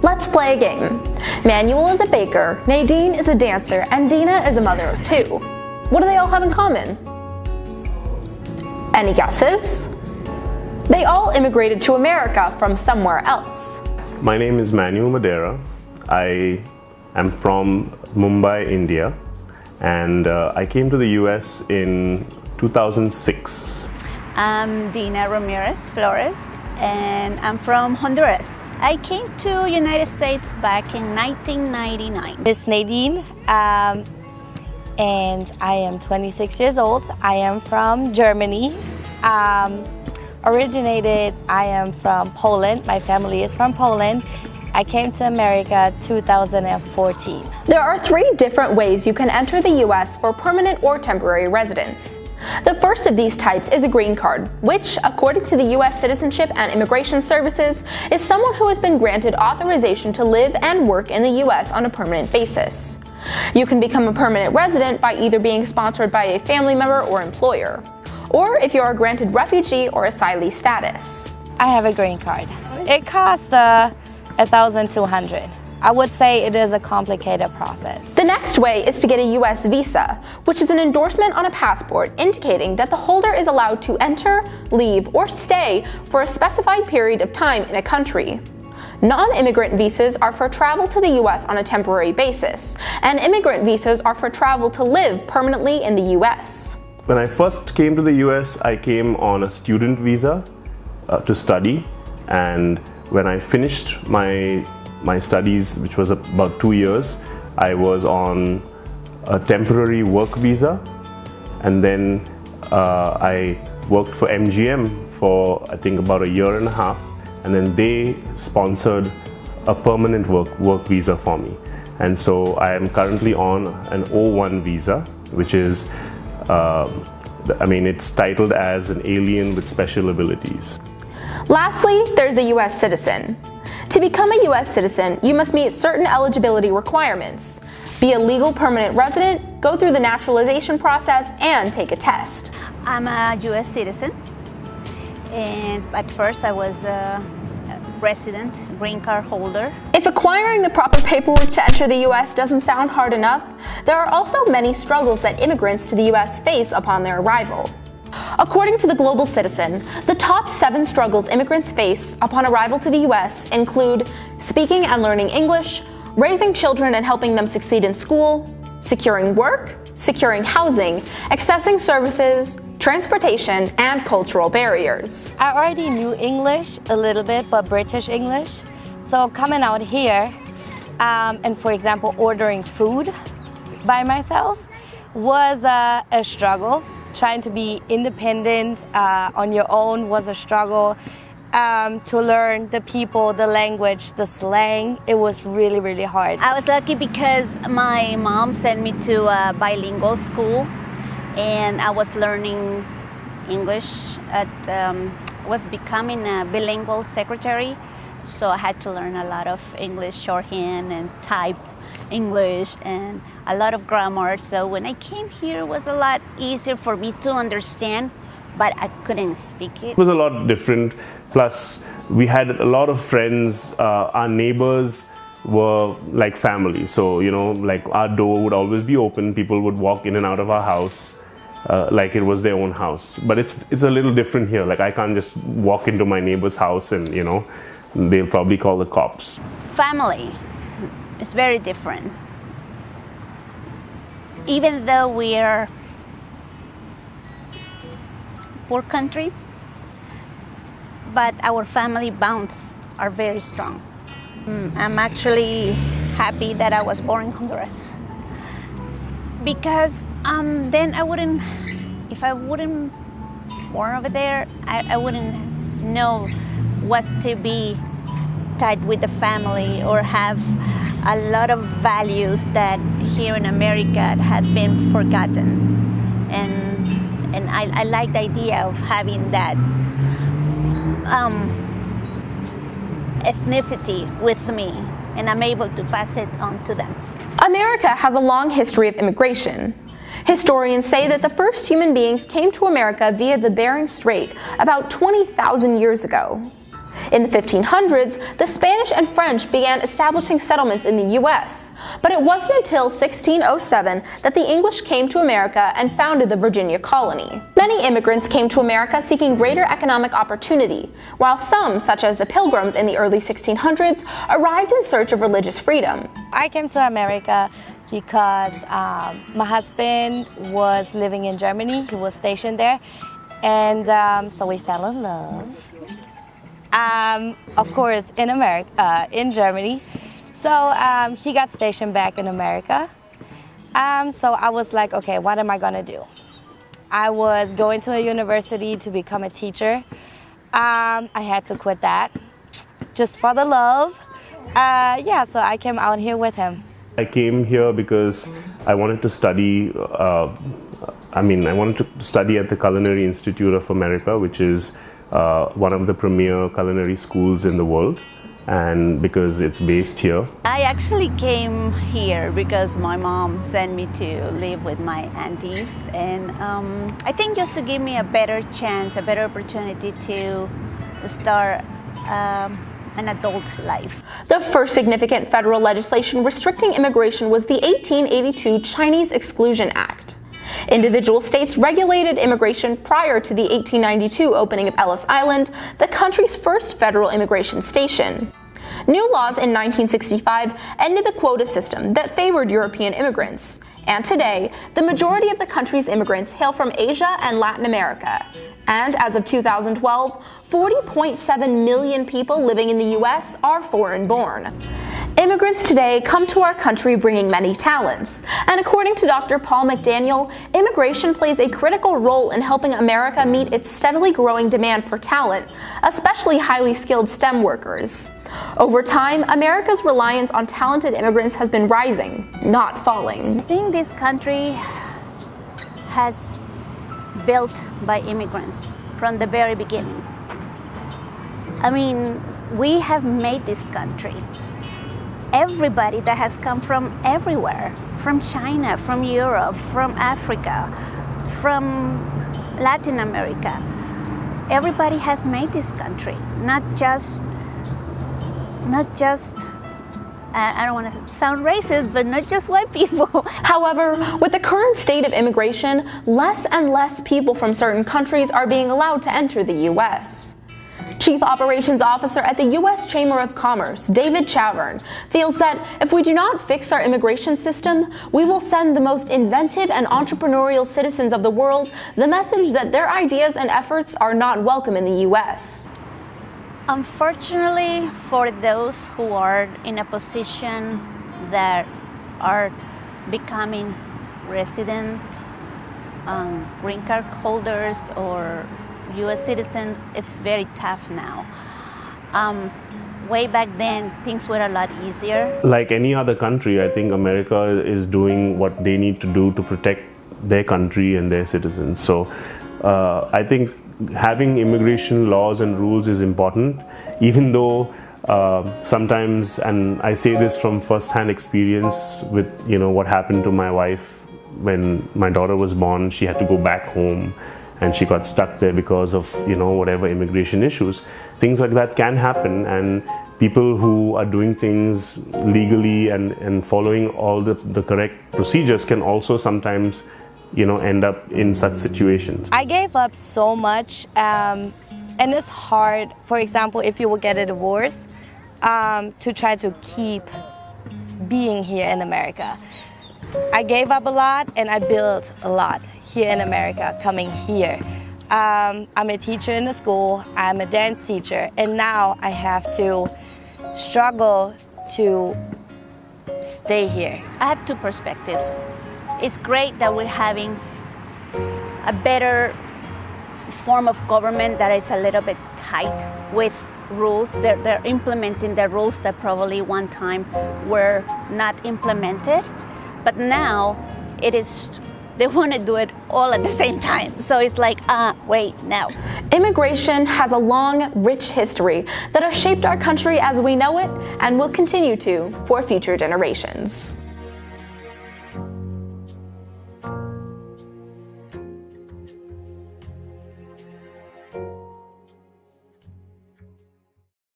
Let's play a game. Manuel is a baker, Nadine is a dancer, and Dina is a mother of two. What do they all have in common? Any guesses? They all immigrated to America from somewhere else. My name is Manuel Madeira. I am from Mumbai, India, and I came to the US in 2006. I'm Dina Ramirez Flores, and I'm from Honduras. I came to United States back in 1999. This is Nadine, and I am 26 years old. I am from Germany. I am from Poland. My family is from Poland. I came to America 2014. There are 3 different ways you can enter the US for permanent or temporary residence. The first of these types is a green card, which, according to the US Citizenship and Immigration Services, is someone who has been granted authorization to live and work in the US on a permanent basis. You can become a permanent resident by either being sponsored by a family member or employer, or if you are granted refugee or asylee status. I have a green card. It costs $1,200. I would say it is a complicated process. The next way is to get a US visa, which is an endorsement on a passport indicating that the holder is allowed to enter, leave, or stay for a specified period of time in a country. Non-immigrant visas are for travel to the US on a temporary basis, and immigrant visas are for travel to live permanently in the US. When I first came to the US, I came on a student visa to study, and when I finished my studies, which was about 2 years, I was on a temporary work visa, and then I worked for MGM for I think about 1.5 years, and then they sponsored a permanent work visa for me. And so I am currently on an O1 visa, which is it's titled as an alien with special abilities. Lastly, there's a US citizen. To become a US citizen, you must meet certain eligibility requirements, be a legal permanent resident, go through the naturalization process, and take a test. I'm a US citizen, and at first I was a resident, green card holder. If acquiring the proper paperwork to enter the US doesn't sound hard enough, there are also many struggles that immigrants to the US face upon their arrival. According to the Global Citizen, the top 7 struggles immigrants face upon arrival to the US include speaking and learning English, raising children and helping them succeed in school, securing work, securing housing, accessing services, transportation, and cultural barriers. I already knew English a little bit, but British English. So coming out here and, for example, ordering food by myself was a struggle. Trying to be independent on your own was a struggle. To learn the people, the language, the slang, it was really, really hard. I was lucky because my mom sent me to a bilingual school, and I was learning English. Was becoming a bilingual secretary, so I had to learn a lot of English shorthand and type English and a lot of grammar. So when I came here, it was a lot easier for me to understand, but I couldn't speak it. It was a lot different. Plus, we had a lot of friends. Our neighbors were like family. So, like our door would always be open. People would walk in and out of our house like it was their own house. But it's a little different here. Like I can't just walk into my neighbor's house and, they'll probably call the cops. Family is very different. Even though we're poor country, but our family bonds are very strong. I'm actually happy that I was born in Honduras, because then if I wouldn't born over there, I wouldn't know what's to be tied with the family or have a lot of values that here in America had been forgotten. And I like the idea of having that ethnicity with me, and I'm able to pass it on to them. America has a long history of immigration. Historians say that the first human beings came to America via the Bering Strait about 20,000 years ago. In the 1500s, the Spanish and French began establishing settlements in the US, but it wasn't until 1607 that the English came to America and founded the Virginia colony. Many immigrants came to America seeking greater economic opportunity, while some, such as the Pilgrims in the early 1600s, arrived in search of religious freedom. I came to America because my husband was living in Germany. He was stationed there, and so we fell in love. Of course, in America, in Germany. So he got stationed back in America. So I was like, okay, what am I gonna do? I was going to a university to become a teacher. I had to quit that just for the love. Yeah, so I came out here with him. I came here because I wanted to study, I wanted to study at the Culinary Institute of America, which is one of the premier culinary schools in the world, and because it's based here. I actually came here because my mom sent me to live with my aunties, and I think just to give me a better chance, a better opportunity to start an adult life. The first significant federal legislation restricting immigration was the 1882 Chinese Exclusion Act. Individual states regulated immigration prior to the 1892 opening of Ellis Island, the country's first federal immigration station. New laws in 1965 ended the quota system that favored European immigrants, and today, the majority of the country's immigrants hail from Asia and Latin America. And as of 2012, 40.7 million people living in the US are foreign-born. Immigrants today come to our country bringing many talents, and according to Dr. Paul McDaniel, immigration plays a critical role in helping America meet its steadily growing demand for talent, especially highly skilled STEM workers. Over time, America's reliance on talented immigrants has been rising, not falling. I think this country has built by immigrants from the very beginning. I mean, we have made this country. Everybody that has come from everywhere, from China, from Europe, from Africa, from Latin America, everybody has made this country, not just I don't want to sound racist, but not just white people. However, with the current state of immigration, less and less people from certain countries are being allowed to enter the U.S. Chief Operations Officer at the U.S. Chamber of Commerce, David Chavern, feels that if we do not fix our immigration system, we will send the most inventive and entrepreneurial citizens of the world the message that their ideas and efforts are not welcome in the U.S. Unfortunately, for those who are in a position that are becoming residents, green card holders, or U.S. citizens, it's very tough now. Way back then, things were a lot easier. Like any other country, I think America is doing what they need to do to protect their country and their citizens. So I think having immigration laws and rules is important, even though sometimes, and I say this from first-hand experience with what happened to my wife when my daughter was born. She had to go back home and she got stuck there because of whatever immigration issues. Things like that can happen, and people who are doing things legally and following all the correct procedures can also sometimes end up in such situations. I gave up so much, and it's hard, for example, if you will get a divorce, to try to keep being here in America. I gave up a lot and I built a lot here in America, coming here. I'm a teacher in the school, I'm a dance teacher, and now I have to struggle to stay here. I have two perspectives. It's great that we're having a better form of government that is a little bit tight with rules. They're implementing the rules that probably one time were not implemented, but now they want to do it all at the same time. So it's like, wait, now. Immigration has a long, rich history that has shaped our country as we know it and will continue to for future generations.